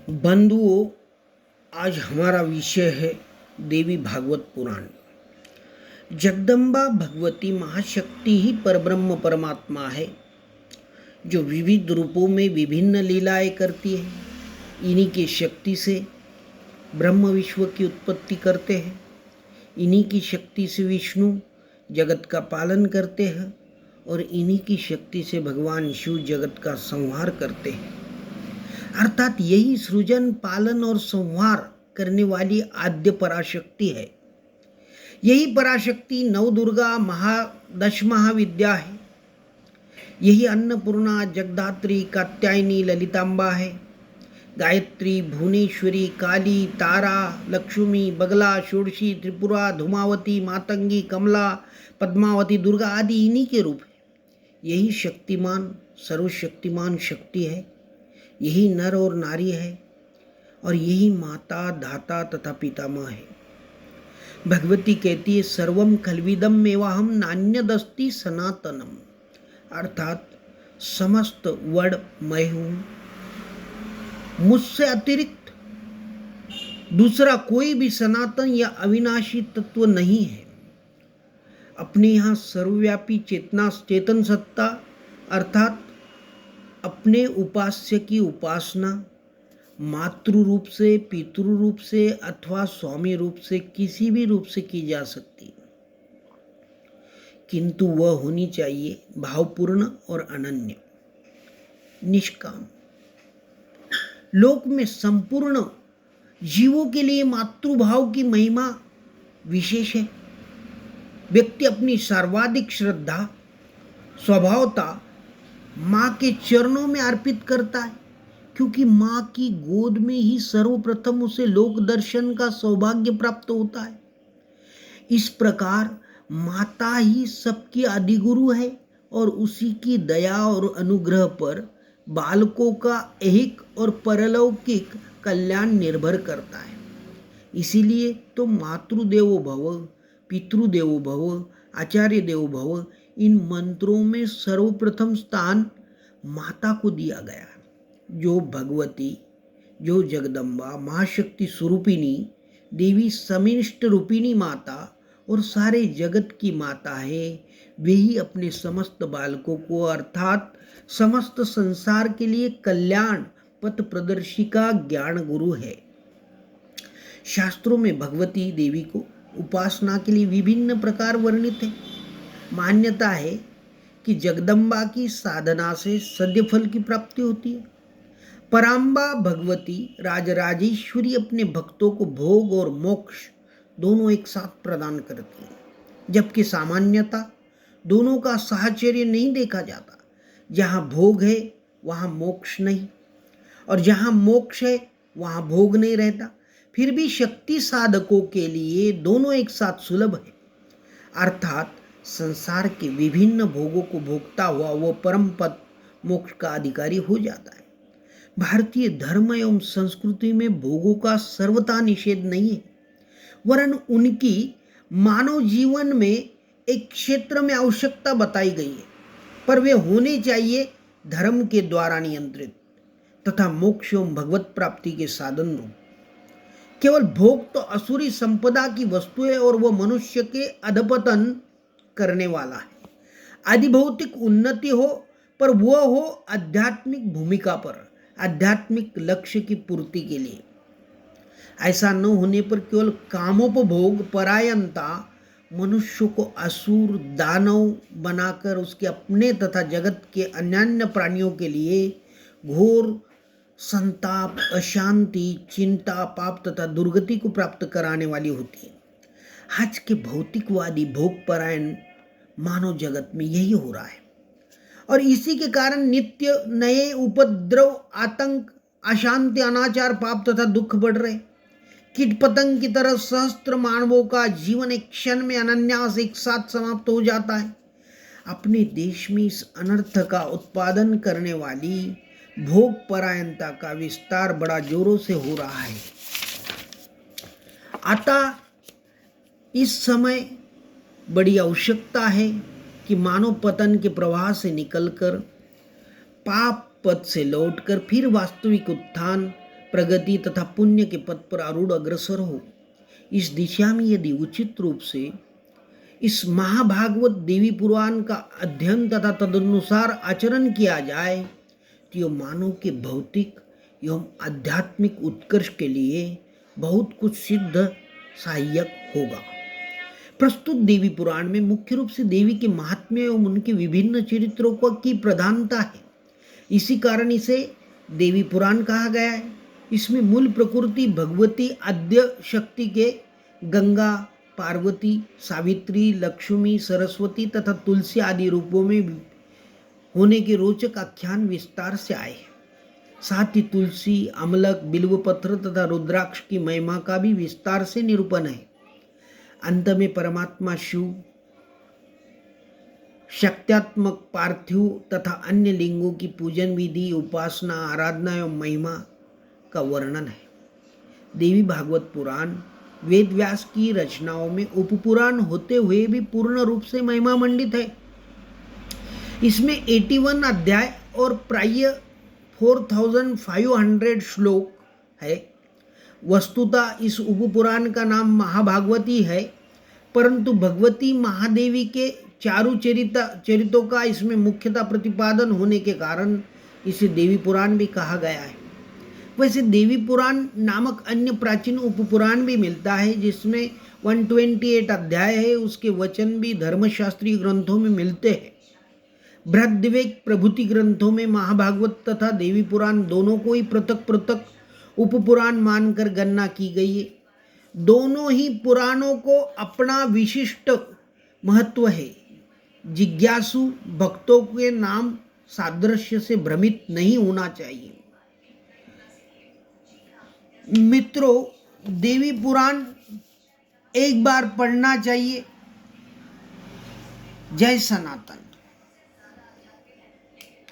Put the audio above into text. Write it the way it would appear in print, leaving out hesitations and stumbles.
बंधुओं, आज हमारा विषय है देवी भागवत पुराण। जगदम्बा भगवती महाशक्ति ही परब्रह्म परमात्मा है, जो विविध रूपों में विभिन्न लीलाएं करती है। इन्हीं की शक्ति से ब्रह्म विश्व की उत्पत्ति करते हैं। इन्हीं की शक्ति से विष्णु जगत का पालन करते हैं और इन्हीं की शक्ति से भगवान शिव जगत का संहार करते हैं। अर्थात यही सृजन, पालन और संहार करने वाली आद्य पराशक्ति है। यही पराशक्ति नवदुर्गा दश महाविद्या है। यही अन्नपूर्णा, जगदात्री, कात्यायनी, ललितांबा है। गायत्री, भुवनेश्वरी, काली, तारा, लक्ष्मी, बगला, षोडशी, त्रिपुरा, धूमावती, मातंगी, कमला, पद्मावती, दुर्गा आदि इन्हीं के रूप है। यही शक्तिमान, सर्वशक्तिमान शक्ति है। यही नर और नारी है और यही माता, धाता तथा पितामह है। भगवती कहती है, सर्वम खल्विदम एवाहम नान्यदस्ति सनातनम। अर्थात समस्त वड मैं हूँ, मुझसे अतिरिक्त दूसरा कोई भी सनातन या अविनाशी तत्व नहीं है। अपने यहाँ सर्वव्यापी चेतन सत्ता अर्थात अपने उपास्य की उपासना मातृ रूप से, पितृ रूप से अथवा स्वामी रूप से, किसी भी रूप से की जा सकती, किंतु वह होनी चाहिए भावपूर्ण और अनन्य, निष्काम। लोक में संपूर्ण जीवों के लिए मातृभाव की महिमा विशेष है। व्यक्ति अपनी सर्वाधिक श्रद्धा स्वभावता माँ के चरणों में अर्पित करता है, क्योंकि माँ की गोद में ही सर्वप्रथम उसे लोक दर्शन का सौभाग्य प्राप्त होता है। इस प्रकार माता ही सबकी आदिगुरु है और उसी की दया और अनुग्रह पर बालकों का ऐहिक और परलौकिक कल्याण निर्भर करता है। इसीलिए तो मातृदेवो भव, पितृदेवो भव, आचार्य देवो भव इन मंत्रों में सर्वप्रथम स्थान माता को दिया गया है। जो भगवती, जो जगदम्बा महाशक्ति स्वरूपिणी देवी, समिष्ट रूपिणी माता और सारे जगत की माता है, वे ही अपने समस्त बालकों को अर्थात समस्त संसार के लिए कल्याण पथ प्रदर्शिका ज्ञान गुरु है। शास्त्रों में भगवती देवी को उपासना के लिए विभिन्न प्रकार वर्णित है। मान्यता है कि जगदम्बा की साधना से सद्यफल की प्राप्ति होती है। पराम्बा भगवती राजराजेश्वरी अपने भक्तों को भोग और मोक्ष दोनों एक साथ प्रदान करती है, जबकि सामान्यता दोनों का साहचर्य नहीं देखा जाता। जहाँ भोग है वहाँ मोक्ष नहीं, और जहाँ मोक्ष है वहाँ भोग नहीं रहता। फिर भी शक्ति साधकों के लिए दोनों एक साथ सुलभ है। अर्थात संसार के विभिन्न भोगों को भोगता हुआ वो परम पद मोक्ष का अधिकारी हो जाता है। भारतीय धर्म एवं संस्कृति में भोगों का सर्वथा निषेध नहीं है, वरन उनकी मानव जीवन में एक क्षेत्र में आवश्यकता बताई गई है, पर वे होने चाहिए धर्म के द्वारा नियंत्रित तथा मोक्ष एवं भगवत प्राप्ति के साधन रूप। केवल भोग तो असुरी संपदा की वस्तु है और वह मनुष्य के अधपतन करने वाला है। आदिभौतिक उन्नति हो, पर वह हो आध्यात्मिक भूमिका पर, आध्यात्मिक लक्ष्य की पूर्ति के लिए। ऐसा न होने पर केवल कामोपभोग परायणता मनुष्य को असुर दानव बनाकर उसके अपने तथा जगत के अन्यान्य प्राणियों के लिए घोर संताप, अशांति, चिंता, पाप तथा दुर्गति को प्राप्त कराने वाली होती है। आज के भौतिकवादी भोगपरायण मानव जगत में यही हो रहा है, और इसी के कारण नित्य नए उपद्रव, आतंक, अशांति, अनाचार, पाप तथा दुख बढ़ रहे। कीट पतंग की तरह सहस्त्र मानवों का जीवन एक क्षण में अनन्यास एक साथ समाप्त हो जाता है। अपने देश में इस अनर्थ का उत्पादन करने वाली भोग परायणता का विस्तार बड़ा जोरों से हो रहा है। अतः इस समय बड़ी आवश्यकता है कि मानव पतन के प्रवाह से निकलकर पाप पद से लौटकर फिर वास्तविक उत्थान, प्रगति तथा पुण्य के पथ पर आरूढ़ अग्रसर हो। इस दिशा में यदि उचित रूप से इस महाभागवत देवी पुराण का अध्ययन तथा तदनुसार आचरण किया जाए तो यह मानव के भौतिक एवं आध्यात्मिक उत्कर्ष के लिए बहुत कुछ सिद्ध सहायक होगा। प्रस्तुत देवी पुराण में मुख्य रूप से देवी के महात्म्य एवं उनके विभिन्न चरित्रों की प्रधानता है। इसी कारण इसे देवी पुराण कहा गया है। इसमें मूल प्रकृति भगवती आद्य शक्ति के गंगा, पार्वती, सावित्री, लक्ष्मी, सरस्वती तथा तुलसी आदि रूपों में होने के रोचक आख्यान विस्तार से आए। साथ ही तुलसी, अमलक, बिल्वपत्र तथा रुद्राक्ष की महिमा का भी विस्तार से निरूपण है। अंत में परमात्मा शिव, शक्त्यात्मक पार्थिव तथा अन्य लिंगों की पूजन विधि, उपासना, आराधना एवं महिमा का वर्णन है। देवी भागवत पुराण वेद व्यास की रचनाओं में उपपुराण होते हुए भी पूर्ण रूप से महिमा मंडित है। इसमें 81 अध्याय और प्राय 4500 श्लोक है। वस्तुतः इस उपपुराण का नाम महाभागवती है, परंतु भगवती महादेवी के चारु चरितों का इसमें मुख्यतः प्रतिपादन होने के कारण इसे देवी पुराण भी कहा गया है। वैसे देवी पुराण नामक अन्य प्राचीन उपपुराण भी मिलता है, जिसमें 128 अध्याय है। उसके वचन भी धर्मशास्त्रीय ग्रंथों में मिलते हैं। बृहद्विवेक प्रभृति ग्रंथों में महाभागवत तथा देवी पुराण दोनों को ही पृथक पृथक उपपुराण मानकर गणना की गई है। दोनों ही पुराणों को अपना विशिष्ट महत्व है। जिज्ञासु भक्तों के नाम सादृश्य से भ्रमित नहीं होना चाहिए। मित्रों, देवी पुराण एक बार पढ़ना चाहिए। जय सनातन।